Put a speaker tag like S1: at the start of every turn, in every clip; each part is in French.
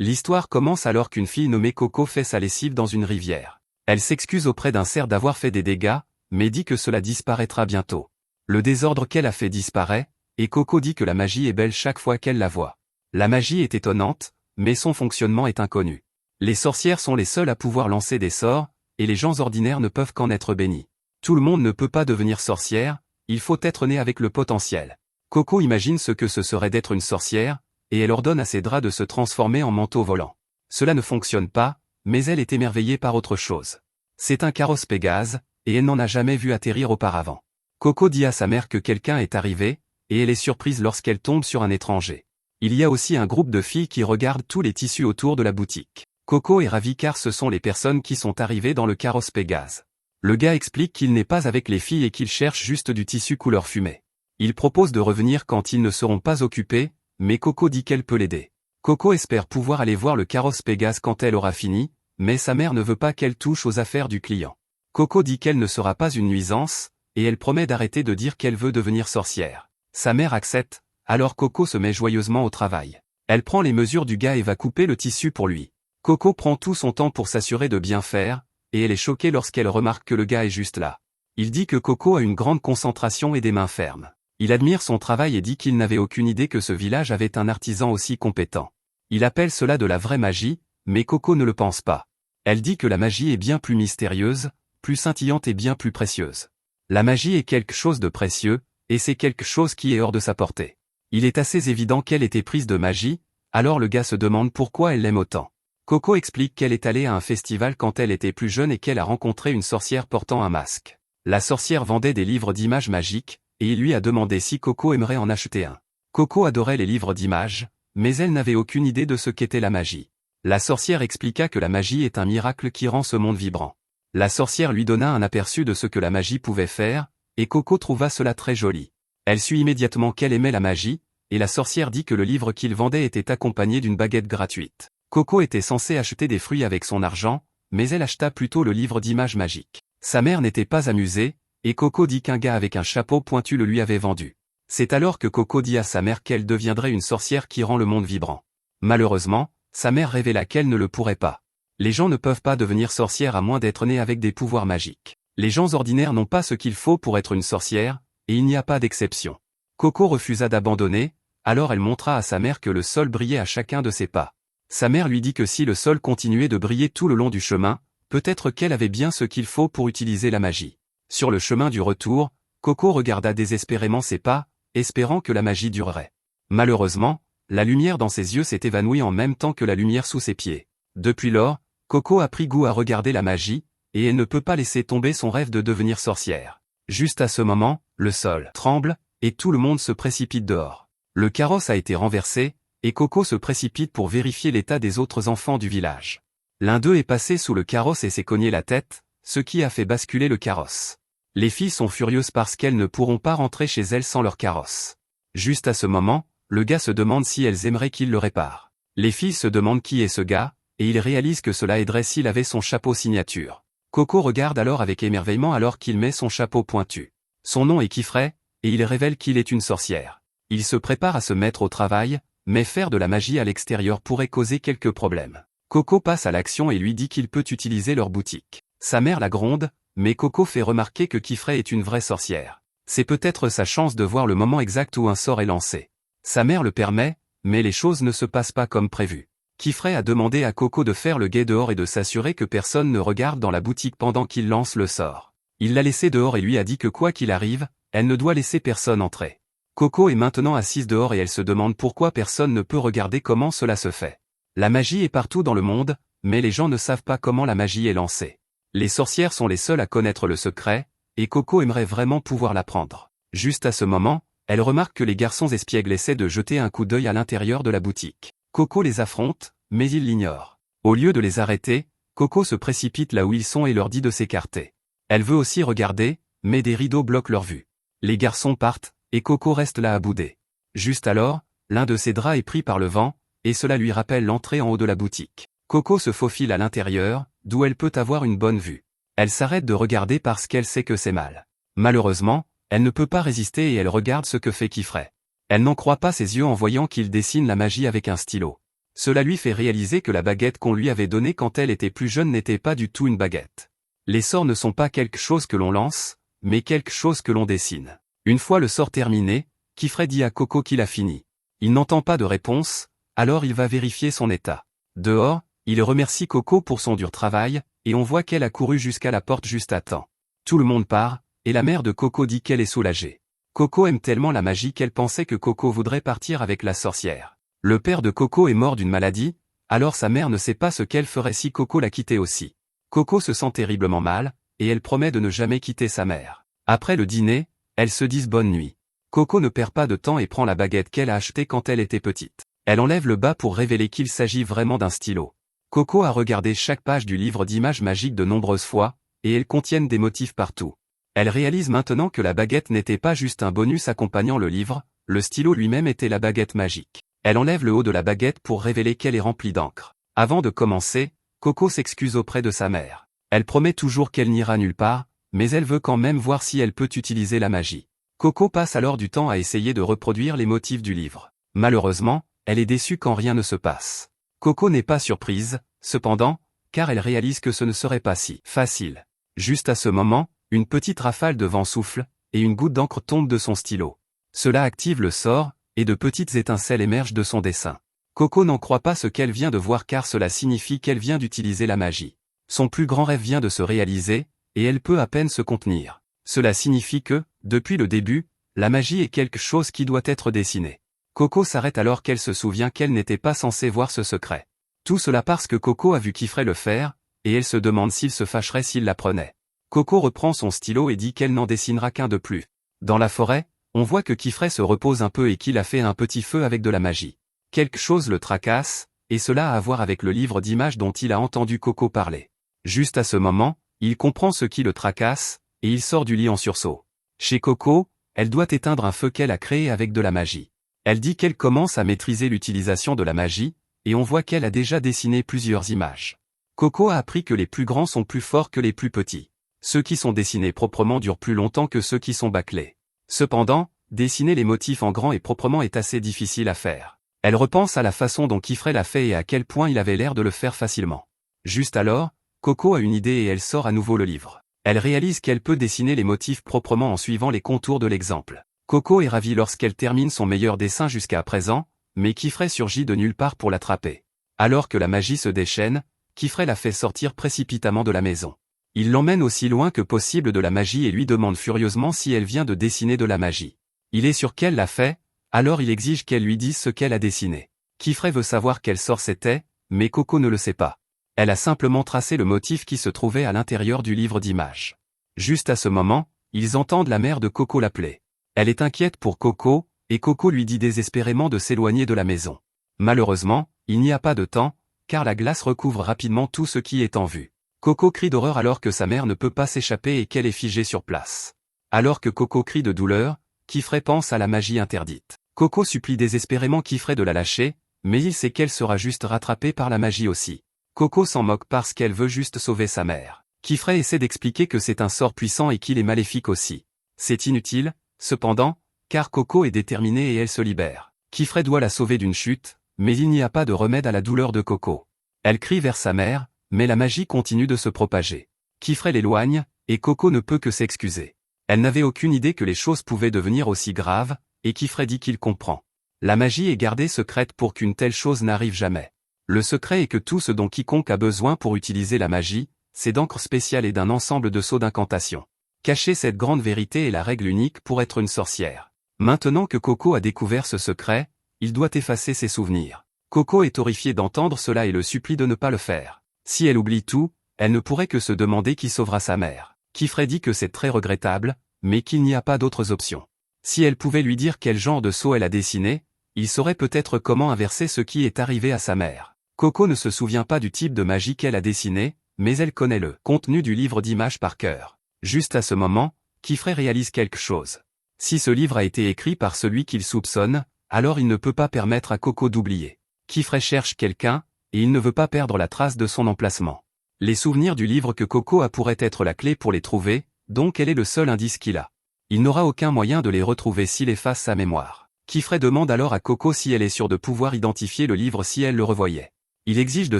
S1: L'histoire commence alors qu'une fille nommée Coco fait sa lessive dans une rivière. Elle s'excuse auprès d'un cerf d'avoir fait des dégâts, mais dit que cela disparaîtra bientôt. Le désordre qu'elle a fait disparaît, et Coco dit que la magie est belle chaque fois qu'elle la voit. La magie est étonnante, mais son fonctionnement est inconnu. Les sorcières sont les seules à pouvoir lancer des sorts, et les gens ordinaires ne peuvent qu'en être bénis. Tout le monde ne peut pas devenir sorcière, il faut être né avec le potentiel. Coco imagine ce que ce serait d'être une sorcière, et elle ordonne à ses draps de se transformer en manteau volant. Cela ne fonctionne pas, mais elle est émerveillée par autre chose. C'est un carrosse Pégase, et elle n'en a jamais vu atterrir auparavant. Coco dit à sa mère que quelqu'un est arrivé, et elle est surprise lorsqu'elle tombe sur un étranger. Il y a aussi un groupe de filles qui regardent tous les tissus autour de la boutique. Coco est ravie car ce sont les personnes qui sont arrivées dans le carrosse Pégase. Le gars explique qu'il n'est pas avec les filles et qu'il cherche juste du tissu couleur fumée. Il propose de revenir quand ils ne seront pas occupés, mais Coco dit qu'elle peut l'aider. Coco espère pouvoir aller voir le carrosse Pégase quand elle aura fini, mais sa mère ne veut pas qu'elle touche aux affaires du client. Coco dit qu'elle ne sera pas une nuisance, et elle promet d'arrêter de dire qu'elle veut devenir sorcière. Sa mère accepte, alors Coco se met joyeusement au travail. Elle prend les mesures du gars et va couper le tissu pour lui. Coco prend tout son temps pour s'assurer de bien faire, et elle est choquée lorsqu'elle remarque que le gars est juste là. Il dit que Coco a une grande concentration et des mains fermes. Il admire son travail et dit qu'il n'avait aucune idée que ce village avait un artisan aussi compétent. Il appelle cela de la vraie magie, mais Coco ne le pense pas. Elle dit que la magie est bien plus mystérieuse, plus scintillante et bien plus précieuse. La magie est quelque chose de précieux, et c'est quelque chose qui est hors de sa portée. Il est assez évident qu'elle était prise de magie, alors le gars se demande pourquoi elle l'aime autant. Coco explique qu'elle est allée à un festival quand elle était plus jeune et qu'elle a rencontré une sorcière portant un masque. La sorcière vendait des livres d'images magiques, et il lui a demandé si Coco aimerait en acheter un. Coco adorait les livres d'images, mais elle n'avait aucune idée de ce qu'était la magie. La sorcière expliqua que la magie est un miracle qui rend ce monde vibrant. La sorcière lui donna un aperçu de ce que la magie pouvait faire, et Coco trouva cela très joli. Elle sut immédiatement qu'elle aimait la magie, et la sorcière dit que le livre qu'il vendait était accompagné d'une baguette gratuite. Coco était censée acheter des fruits avec son argent, mais elle acheta plutôt le livre d'images magiques. Sa mère n'était pas amusée, et Coco dit qu'un gars avec un chapeau pointu le lui avait vendu. C'est alors que Coco dit à sa mère qu'elle deviendrait une sorcière qui rend le monde vibrant. Malheureusement, sa mère révéla qu'elle ne le pourrait pas. Les gens ne peuvent pas devenir sorcières à moins d'être nés avec des pouvoirs magiques. Les gens ordinaires n'ont pas ce qu'il faut pour être une sorcière, et il n'y a pas d'exception. Coco refusa d'abandonner, alors elle montra à sa mère que le sol brillait à chacun de ses pas. Sa mère lui dit que si le sol continuait de briller tout le long du chemin, peut-être qu'elle avait bien ce qu'il faut pour utiliser la magie. Sur le chemin du retour, Coco regarda désespérément ses pas, espérant que la magie durerait. Malheureusement, la lumière dans ses yeux s'est évanouie en même temps que la lumière sous ses pieds. Depuis lors, Coco a pris goût à regarder la magie, et elle ne peut pas laisser tomber son rêve de devenir sorcière. Juste à ce moment, le sol tremble, et tout le monde se précipite dehors. Le carrosse a été renversé, et Coco se précipite pour vérifier l'état des autres enfants du village. L'un d'eux est passé sous le carrosse et s'est cogné la tête, ce qui a fait basculer le carrosse. Les filles sont furieuses parce qu'elles ne pourront pas rentrer chez elles sans leur carrosse. Juste à ce moment, le gars se demande si elles aimeraient qu'il le répare. Les filles se demandent qui est ce gars, et il réalise que cela aiderait s'il avait son chapeau signature. Coco regarde alors avec émerveillement alors qu'il met son chapeau pointu. Son nom est Kifray, et il révèle qu'il est une sorcière. Il se prépare à se mettre au travail, mais faire de la magie à l'extérieur pourrait causer quelques problèmes. Coco passe à l'action et lui dit qu'il peut utiliser leur boutique. Sa mère la gronde, mais Coco fait remarquer que Kifray est une vraie sorcière. C'est peut-être sa chance de voir le moment exact où un sort est lancé. Sa mère le permet, mais les choses ne se passent pas comme prévu. Kifray a demandé à Coco de faire le guet dehors et de s'assurer que personne ne regarde dans la boutique pendant qu'il lance le sort. Il l'a laissée dehors et lui a dit que quoi qu'il arrive, elle ne doit laisser personne entrer. Coco est maintenant assise dehors et elle se demande pourquoi personne ne peut regarder comment cela se fait. La magie est partout dans le monde, mais les gens ne savent pas comment la magie est lancée. Les sorcières sont les seules à connaître le secret, et Coco aimerait vraiment pouvoir l'apprendre. Juste à ce moment, elle remarque que les garçons espiègles essaient de jeter un coup d'œil à l'intérieur de la boutique. Coco les affronte, mais ils l'ignorent. Au lieu de les arrêter, Coco se précipite là où ils sont et leur dit de s'écarter. Elle veut aussi regarder, mais des rideaux bloquent leur vue. Les garçons partent, et Coco reste là à bouder. Juste alors, l'un de ses draps est pris par le vent, et cela lui rappelle l'entrée en haut de la boutique. Coco se faufile à l'intérieur, d'où elle peut avoir une bonne vue. Elle s'arrête de regarder parce qu'elle sait que c'est mal. Malheureusement, elle ne peut pas résister et elle regarde ce que fait Kifray. Elle n'en croit pas ses yeux en voyant qu'il dessine la magie avec un stylo. Cela lui fait réaliser que la baguette qu'on lui avait donnée quand elle était plus jeune n'était pas du tout une baguette. Les sorts ne sont pas quelque chose que l'on lance, mais quelque chose que l'on dessine. Une fois le sort terminé, Kifray dit à Coco qu'il a fini. Il n'entend pas de réponse, alors il va vérifier son état. Dehors, il remercie Coco pour son dur travail, et on voit qu'elle a couru jusqu'à la porte juste à temps. Tout le monde part, et la mère de Coco dit qu'elle est soulagée. Coco aime tellement la magie qu'elle pensait que Coco voudrait partir avec la sorcière. Le père de Coco est mort d'une maladie, alors sa mère ne sait pas ce qu'elle ferait si Coco la quittait aussi. Coco se sent terriblement mal, et elle promet de ne jamais quitter sa mère. Après le dîner, elles se disent bonne nuit. Coco ne perd pas de temps et prend la baguette qu'elle a achetée quand elle était petite. Elle enlève le bas pour révéler qu'il s'agit vraiment d'un stylo. Coco a regardé chaque page du livre d'images magiques de nombreuses fois, et elles contiennent des motifs partout. Elle réalise maintenant que la baguette n'était pas juste un bonus accompagnant le livre, le stylo lui-même était la baguette magique. Elle enlève le haut de la baguette pour révéler qu'elle est remplie d'encre. Avant de commencer, Coco s'excuse auprès de sa mère. Elle promet toujours qu'elle n'ira nulle part, mais elle veut quand même voir si elle peut utiliser la magie. Coco passe alors du temps à essayer de reproduire les motifs du livre. Malheureusement, elle est déçue quand rien ne se passe. Coco n'est pas surprise, cependant, car elle réalise que ce ne serait pas si facile. Juste à ce moment, une petite rafale de vent souffle, et une goutte d'encre tombe de son stylo. Cela active le sort, et de petites étincelles émergent de son dessin. Coco n'en croit pas ce qu'elle vient de voir car cela signifie qu'elle vient d'utiliser la magie. Son plus grand rêve vient de se réaliser, et elle peut à peine se contenir. Cela signifie que, depuis le début, la magie est quelque chose qui doit être dessiné. Coco s'arrête alors qu'elle se souvient qu'elle n'était pas censée voir ce secret. Tout cela parce que Coco a vu Kifray le faire, et elle se demande s'il se fâcherait s'il l'apprenait. Coco reprend son stylo et dit qu'elle n'en dessinera qu'un de plus. Dans la forêt, on voit que Kifray se repose un peu et qu'il a fait un petit feu avec de la magie. Quelque chose le tracasse, et cela a à voir avec le livre d'images dont il a entendu Coco parler. Juste à ce moment, il comprend ce qui le tracasse, et il sort du lit en sursaut. Chez Coco, elle doit éteindre un feu qu'elle a créé avec de la magie. Elle dit qu'elle commence à maîtriser l'utilisation de la magie, et on voit qu'elle a déjà dessiné plusieurs images. Coco a appris que les plus grands sont plus forts que les plus petits. Ceux qui sont dessinés proprement durent plus longtemps que ceux qui sont bâclés. Cependant, dessiner les motifs en grand et proprement est assez difficile à faire. Elle repense à la façon dont Kifray l'a fait et à quel point il avait l'air de le faire facilement. Juste alors, Coco a une idée et elle sort à nouveau le livre. Elle réalise qu'elle peut dessiner les motifs proprement en suivant les contours de l'exemple. Coco est ravie lorsqu'elle termine son meilleur dessin jusqu'à présent, mais Kifray surgit de nulle part pour l'attraper. Alors que la magie se déchaîne, Kifray la fait sortir précipitamment de la maison. Il l'emmène aussi loin que possible de la magie et lui demande furieusement si elle vient de dessiner de la magie. Il est sûr qu'elle l'a fait, alors il exige qu'elle lui dise ce qu'elle a dessiné. Kifray veut savoir quel sort c'était, mais Coco ne le sait pas. Elle a simplement tracé le motif qui se trouvait à l'intérieur du livre d'images. Juste à ce moment, ils entendent la mère de Coco l'appeler. Elle est inquiète pour Coco, et Coco lui dit désespérément de s'éloigner de la maison. Malheureusement, il n'y a pas de temps, car la glace recouvre rapidement tout ce qui est en vue. Coco crie d'horreur alors que sa mère ne peut pas s'échapper et qu'elle est figée sur place. Alors que Coco crie de douleur, Kifray pense à la magie interdite. Coco supplie désespérément Kifray de la lâcher, mais il sait qu'elle sera juste rattrapée par la magie aussi. Coco s'en moque parce qu'elle veut juste sauver sa mère. Kifray essaie d'expliquer que c'est un sort puissant et qu'il est maléfique aussi. C'est inutile, cependant, car Coco est déterminée et elle se libère. Kifray doit la sauver d'une chute, mais il n'y a pas de remède à la douleur de Coco. Elle crie vers sa mère, mais la magie continue de se propager. Kifray l'éloigne, et Coco ne peut que s'excuser. Elle n'avait aucune idée que les choses pouvaient devenir aussi graves, et Kifray dit qu'il comprend. La magie est gardée secrète pour qu'une telle chose n'arrive jamais. Le secret est que tout ce dont quiconque a besoin pour utiliser la magie, c'est d'encre spéciale et d'un ensemble de sceaux d'incantation. Cacher cette grande vérité est la règle unique pour être une sorcière. Maintenant que Coco a découvert ce secret, il doit effacer ses souvenirs. Coco est horrifiée d'entendre cela et le supplie de ne pas le faire. Si elle oublie tout, elle ne pourrait que se demander qui sauvera sa mère. Kifray dit que c'est très regrettable, mais qu'il n'y a pas d'autres options. Si elle pouvait lui dire quel genre de sceau elle a dessiné, il saurait peut-être comment inverser ce qui est arrivé à sa mère. Coco ne se souvient pas du type de magie qu'elle a dessiné, mais elle connaît le contenu du livre d'images par cœur. Juste à ce moment, Kifray réalise quelque chose. Si ce livre a été écrit par celui qu'il soupçonne, alors il ne peut pas permettre à Coco d'oublier. Kifray cherche quelqu'un, et il ne veut pas perdre la trace de son emplacement. Les souvenirs du livre que Coco a pourraient être la clé pour les trouver, donc elle est le seul indice qu'il a. Il n'aura aucun moyen de les retrouver s'il efface sa mémoire. Kifray demande alors à Coco si elle est sûre de pouvoir identifier le livre si elle le revoyait. Il exige de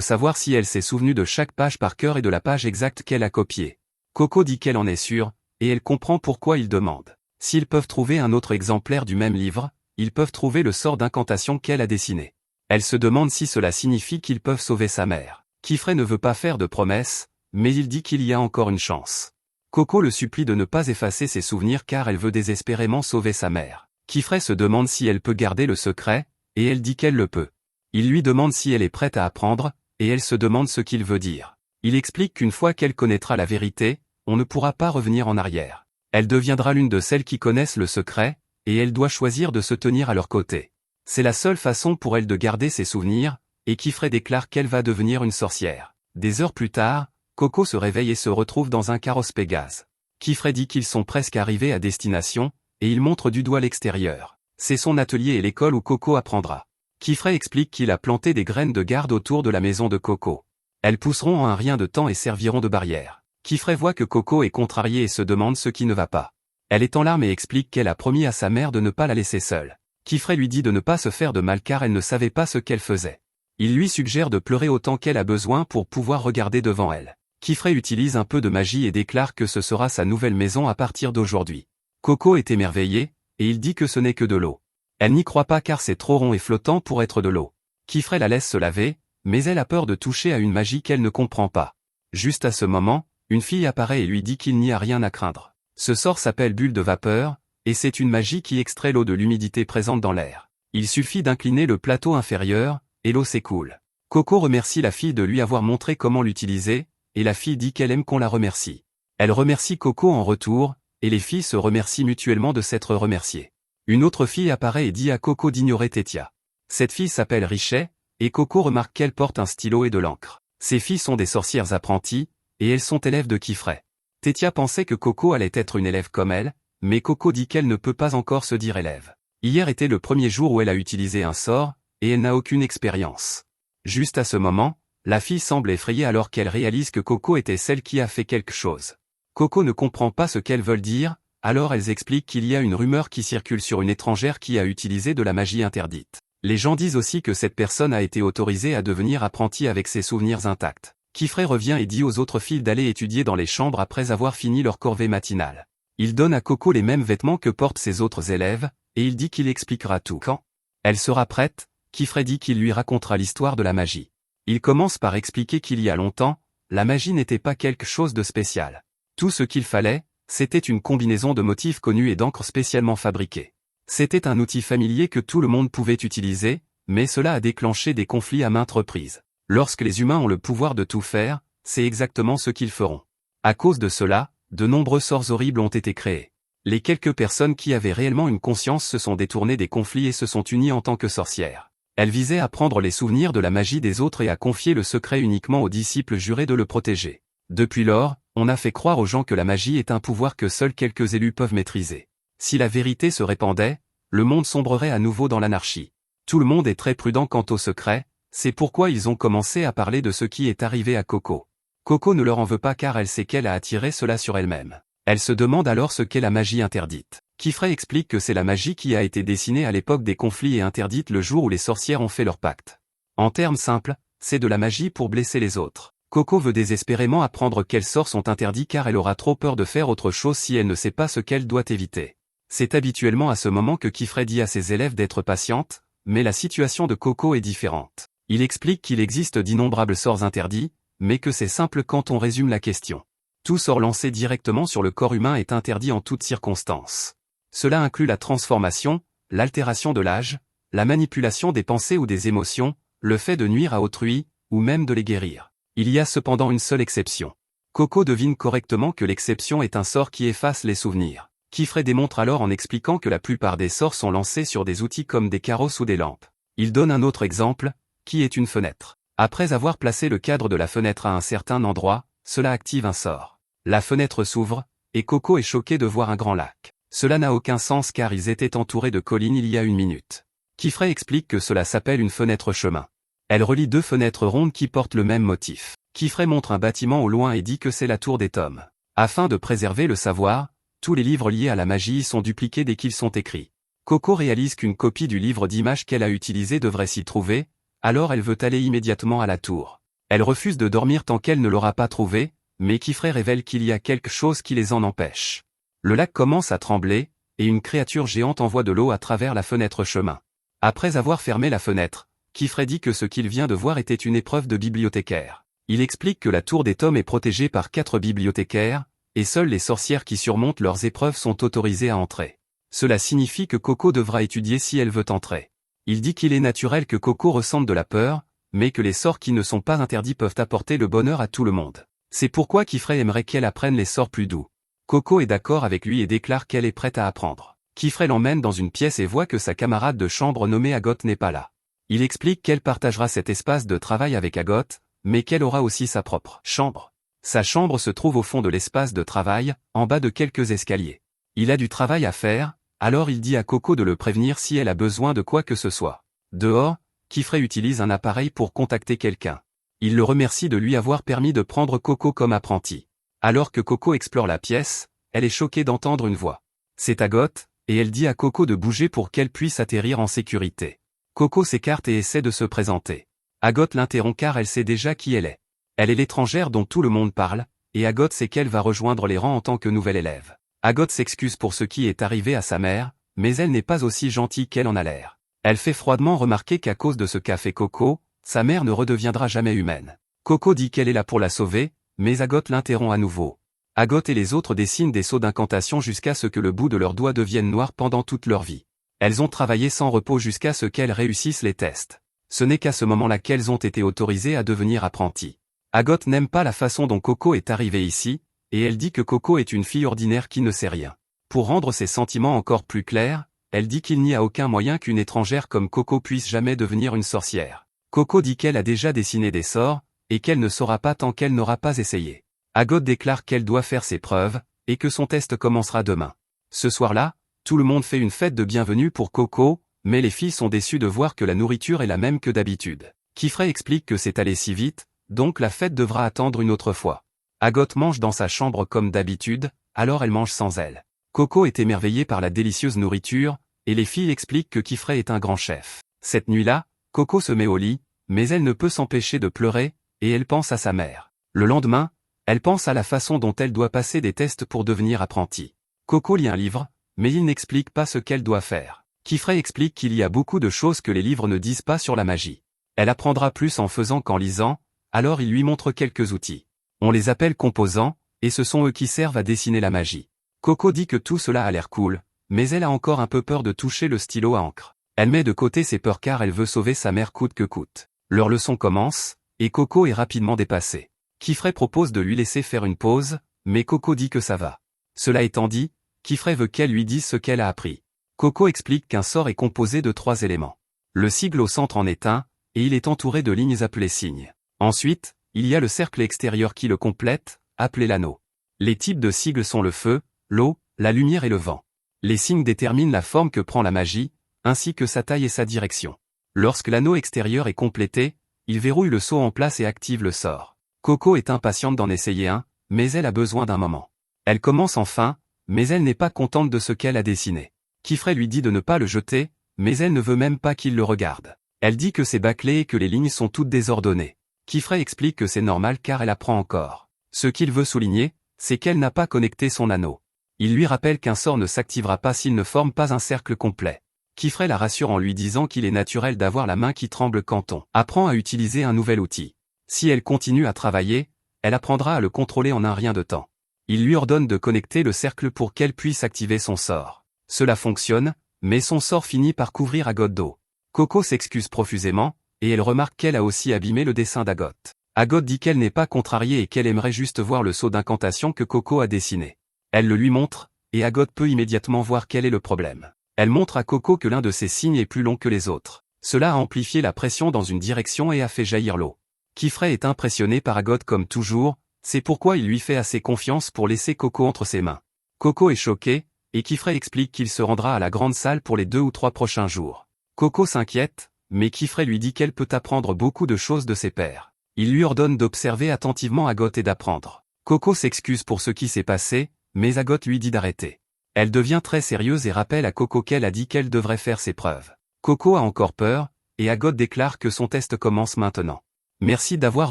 S1: savoir si elle s'est souvenue de chaque page par cœur et de la page exacte qu'elle a copiée. Coco dit qu'elle en est sûre, et elle comprend pourquoi il demande. S'ils peuvent trouver un autre exemplaire du même livre, ils peuvent trouver le sort d'incantation qu'elle a dessiné. Elle se demande si cela signifie qu'ils peuvent sauver sa mère. Kifray ne veut pas faire de promesses, mais il dit qu'il y a encore une chance. Coco le supplie de ne pas effacer ses souvenirs car elle veut désespérément sauver sa mère. Kifray se demande si elle peut garder le secret, et elle dit qu'elle le peut. Il lui demande si elle est prête à apprendre, et elle se demande ce qu'il veut dire. Il explique qu'une fois qu'elle connaîtra la vérité, on ne pourra pas revenir en arrière. Elle deviendra l'une de celles qui connaissent le secret, et elle doit choisir de se tenir à leur côté. C'est la seule façon pour elle de garder ses souvenirs, et Kifray déclare qu'elle va devenir une sorcière. Des heures plus tard, Coco se réveille et se retrouve dans un carrosse Pégase. Kifray dit qu'ils sont presque arrivés à destination, et il montre du doigt l'extérieur. C'est son atelier et l'école où Coco apprendra. Kifray explique qu'il a planté des graines de garde autour de la maison de Coco. Elles pousseront en un rien de temps et serviront de barrière. Kifray voit que Coco est contrariée et se demande ce qui ne va pas. Elle est en larmes et explique qu'elle a promis à sa mère de ne pas la laisser seule. Kifray lui dit de ne pas se faire de mal car elle ne savait pas ce qu'elle faisait. Il lui suggère de pleurer autant qu'elle a besoin pour pouvoir regarder devant elle. Kifray utilise un peu de magie et déclare que ce sera sa nouvelle maison à partir d'aujourd'hui. Coco est émerveillée, et il dit que ce n'est que de l'eau. Elle n'y croit pas car c'est trop rond et flottant pour être de l'eau. Kifray la laisse se laver, mais elle a peur de toucher à une magie qu'elle ne comprend pas. Juste à ce moment, une fille apparaît et lui dit qu'il n'y a rien à craindre. Ce sort s'appelle bulle de vapeur, et c'est une magie qui extrait l'eau de l'humidité présente dans l'air. Il suffit d'incliner le plateau inférieur, et l'eau s'écoule. Coco remercie la fille de lui avoir montré comment l'utiliser, et la fille dit qu'elle aime qu'on la remercie. Elle remercie Coco en retour, et les filles se remercient mutuellement de s'être remerciées. Une autre fille apparaît et dit à Coco d'ignorer Tétia. Cette fille s'appelle Richet, et Coco remarque qu'elle porte un stylo et de l'encre. Ces filles sont des sorcières apprenties, et elles sont élèves de Kifray. Tétia pensait que Coco allait être une élève comme elle, mais Coco dit qu'elle ne peut pas encore se dire élève. Hier était le premier jour où elle a utilisé un sort, et elle n'a aucune expérience. Juste à ce moment, la fille semble effrayée alors qu'elle réalise que Coco était celle qui a fait quelque chose. Coco ne comprend pas ce qu'elles veulent dire, alors elles expliquent qu'il y a une rumeur qui circule sur une étrangère qui a utilisé de la magie interdite. Les gens disent aussi que cette personne a été autorisée à devenir apprentie avec ses souvenirs intacts. Kifray revient et dit aux autres filles d'aller étudier dans les chambres après avoir fini leur corvée matinale. Il donne à Coco les mêmes vêtements que portent ses autres élèves, et il dit qu'il expliquera tout. Quand elle sera prête, Kifray dit qu'il lui racontera l'histoire de la magie. Il commence par expliquer qu'il y a longtemps, la magie n'était pas quelque chose de spécial. Tout ce qu'il fallait, c'était une combinaison de motifs connus et d'encre spécialement fabriquée. C'était un outil familier que tout le monde pouvait utiliser, mais cela a déclenché des conflits à maintes reprises. Lorsque les humains ont le pouvoir de tout faire, c'est exactement ce qu'ils feront. À cause de cela, de nombreux sorts horribles ont été créés. Les quelques personnes qui avaient réellement une conscience se sont détournées des conflits et se sont unies en tant que sorcières. Elles visaient à prendre les souvenirs de la magie des autres et à confier le secret uniquement aux disciples jurés de le protéger. Depuis lors, on a fait croire aux gens que la magie est un pouvoir que seuls quelques élus peuvent maîtriser. Si la vérité se répandait, le monde sombrerait à nouveau dans l'anarchie. Tout le monde est très prudent quant au secret, c'est pourquoi ils ont commencé à parler de ce qui est arrivé à Coco. Coco ne leur en veut pas car elle sait qu'elle a attiré cela sur elle-même. Elle se demande alors ce qu'est la magie interdite. Kifray explique que c'est la magie qui a été dessinée à l'époque des conflits et interdite le jour où les sorcières ont fait leur pacte. En termes simples, c'est de la magie pour blesser les autres. Coco veut désespérément apprendre quels sorts sont interdits car elle aura trop peur de faire autre chose si elle ne sait pas ce qu'elle doit éviter. C'est habituellement à ce moment que Kifray dit à ses élèves d'être patientes, mais la situation de Coco est différente. Il explique qu'il existe d'innombrables sorts interdits, mais que c'est simple quand on résume la question. Tout sort lancé directement sur le corps humain est interdit en toutes circonstances. Cela inclut la transformation, l'altération de l'âge, la manipulation des pensées ou des émotions, le fait de nuire à autrui, ou même de les guérir. Il y a cependant une seule exception. Coco devine correctement que l'exception est un sort qui efface les souvenirs. Kifray démontre alors en expliquant que la plupart des sorts sont lancés sur des outils comme des carrosses ou des lampes. Il donne un autre exemple, qui est une fenêtre. Après avoir placé le cadre de la fenêtre à un certain endroit, cela active un sort. La fenêtre s'ouvre, et Coco est choqué de voir un grand lac. Cela n'a aucun sens car ils étaient entourés de collines il y a une minute. Kifray explique que cela s'appelle une fenêtre chemin. Elle relie deux fenêtres rondes qui portent le même motif. Kifray montre un bâtiment au loin et dit que c'est la tour des tomes. Afin de préserver le savoir, tous les livres liés à la magie sont dupliqués dès qu'ils sont écrits. Coco réalise qu'une copie du livre d'images qu'elle a utilisé devrait s'y trouver, alors elle veut aller immédiatement à la tour. Elle refuse de dormir tant qu'elle ne l'aura pas trouvé, mais Kifré révèle qu'il y a quelque chose qui les en empêche. Le lac commence à trembler, et une créature géante envoie de l'eau à travers la fenêtre chemin. Après avoir fermé la fenêtre, Kifré dit que ce qu'il vient de voir était une épreuve de bibliothécaire. Il explique que la tour des tomes est protégée par 4 bibliothécaires, et seules les sorcières qui surmontent leurs épreuves sont autorisées à entrer. Cela signifie que Coco devra étudier si elle veut entrer. Il dit qu'il est naturel que Coco ressente de la peur, mais que les sorts qui ne sont pas interdits peuvent apporter le bonheur à tout le monde. C'est pourquoi Kifré aimerait qu'elle apprenne les sorts plus doux. Coco est d'accord avec lui et déclare qu'elle est prête à apprendre. Kifré l'emmène dans une pièce et voit que sa camarade de chambre nommée Agot n'est pas là. Il explique qu'elle partagera cet espace de travail avec Agot, mais qu'elle aura aussi sa propre chambre. Sa chambre se trouve au fond de l'espace de travail, en bas de quelques escaliers. Il a du travail à faire, alors il dit à Coco de le prévenir si elle a besoin de quoi que ce soit. Dehors, Kifré utilise un appareil pour contacter quelqu'un. Il le remercie de lui avoir permis de prendre Coco comme apprenti. Alors que Coco explore la pièce, elle est choquée d'entendre une voix. C'est Agot, et elle dit à Coco de bouger pour qu'elle puisse atterrir en sécurité. Coco s'écarte et essaie de se présenter. Agot l'interrompt car elle sait déjà qui elle est. Elle est l'étrangère dont tout le monde parle, et Agot sait qu'elle va rejoindre les rangs en tant que nouvelle élève. Agot s'excuse pour ce qui est arrivé à sa mère, mais elle n'est pas aussi gentille qu'elle en a l'air. Elle fait froidement remarquer qu'à cause de ce qu'a fait Coco, sa mère ne redeviendra jamais humaine. Coco dit qu'elle est là pour la sauver, mais Agot l'interrompt à nouveau. Agot et les autres dessinent des sceaux d'incantation jusqu'à ce que le bout de leurs doigts devienne noir pendant toute leur vie. Elles ont travaillé sans repos jusqu'à ce qu'elles réussissent les tests. Ce n'est qu'à ce moment-là qu'elles ont été autorisées à devenir apprenties. Agot n'aime pas la façon dont Coco est arrivée ici, et elle dit que Coco est une fille ordinaire qui ne sait rien. Pour rendre ses sentiments encore plus clairs, elle dit qu'il n'y a aucun moyen qu'une étrangère comme Coco puisse jamais devenir une sorcière. Coco dit qu'elle a déjà dessiné des sorts, et qu'elle ne saura pas tant qu'elle n'aura pas essayé. Agot déclare qu'elle doit faire ses preuves, et que son test commencera demain. Ce soir-là, tout le monde fait une fête de bienvenue pour Coco, mais les filles sont déçues de voir que la nourriture est la même que d'habitude. Kifré explique que c'est allé si vite, donc la fête devra attendre une autre fois. Agot mange dans sa chambre comme d'habitude, alors elle mange sans elle. Coco est émerveillée par la délicieuse nourriture, et les filles expliquent que Kifré est un grand chef. Cette nuit-là, Coco se met au lit, mais elle ne peut s'empêcher de pleurer, et elle pense à sa mère. Le lendemain, elle pense à la façon dont elle doit passer des tests pour devenir apprentie. Coco lit un livre, mais il n'explique pas ce qu'elle doit faire. Kifré explique qu'il y a beaucoup de choses que les livres ne disent pas sur la magie. Elle apprendra plus en faisant qu'en lisant, alors il lui montre quelques outils. On les appelle composants, et ce sont eux qui servent à dessiner la magie. Coco dit que tout cela a l'air cool, mais elle a encore un peu peur de toucher le stylo à encre. Elle met de côté ses peurs car elle veut sauver sa mère coûte que coûte. Leur leçon commence, et Coco est rapidement dépassée. Kifré propose de lui laisser faire une pause, mais Coco dit que ça va. Cela étant dit, Kifré veut qu'elle lui dise ce qu'elle a appris. Coco explique qu'un sort est composé de 3 éléments. Le sigle au centre en est un, et il est entouré de lignes appelées signes. Ensuite, il y a le cercle extérieur qui le complète, appelé l'anneau. Les types de sigles sont le feu, l'eau, la lumière et le vent. Les signes déterminent la forme que prend la magie, ainsi que sa taille et sa direction. Lorsque l'anneau extérieur est complété, il verrouille le sceau en place et active le sort. Coco est impatiente d'en essayer un, mais elle a besoin d'un moment. Elle commence enfin, mais elle n'est pas contente de ce qu'elle a dessiné. Kifré lui dit de ne pas le jeter, mais elle ne veut même pas qu'il le regarde. Elle dit que c'est bâclé et que les lignes sont toutes désordonnées. Kifré explique que c'est normal car elle apprend encore. Ce qu'il veut souligner, c'est qu'elle n'a pas connecté son anneau. Il lui rappelle qu'un sort ne s'activera pas s'il ne forme pas un cercle complet. Kifré la rassure en lui disant qu'il est naturel d'avoir la main qui tremble quand on apprend à utiliser un nouvel outil. Si elle continue à travailler, elle apprendra à le contrôler en un rien de temps. Il lui ordonne de connecter le cercle pour qu'elle puisse activer son sort. Cela fonctionne, mais son sort finit par couvrir Agot d'eau. Coco s'excuse profusément, et elle remarque qu'elle a aussi abîmé le dessin d'Agot. Agot dit qu'elle n'est pas contrariée et qu'elle aimerait juste voir le sceau d'incantation que Coco a dessiné. Elle le lui montre, et Agot peut immédiatement voir quel est le problème. Elle montre à Coco que l'un de ses signes est plus long que les autres. Cela a amplifié la pression dans une direction et a fait jaillir l'eau. Kifré est impressionné par Agot comme toujours, c'est pourquoi il lui fait assez confiance pour laisser Coco entre ses mains. Coco est choqué, et Kifré explique qu'il se rendra à la grande salle pour les 2 ou 3 prochains jours. Coco s'inquiète, mais Kifré lui dit qu'elle peut apprendre beaucoup de choses de ses pairs. Il lui ordonne d'observer attentivement Agot et d'apprendre. Coco s'excuse pour ce qui s'est passé, mais Agot lui dit d'arrêter. Elle devient très sérieuse et rappelle à Coco qu'elle a dit qu'elle devrait faire ses preuves. Coco a encore peur, et Agot déclare que son test commence maintenant. Merci d'avoir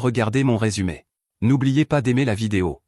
S1: regardé mon résumé. N'oubliez pas d'aimer la vidéo.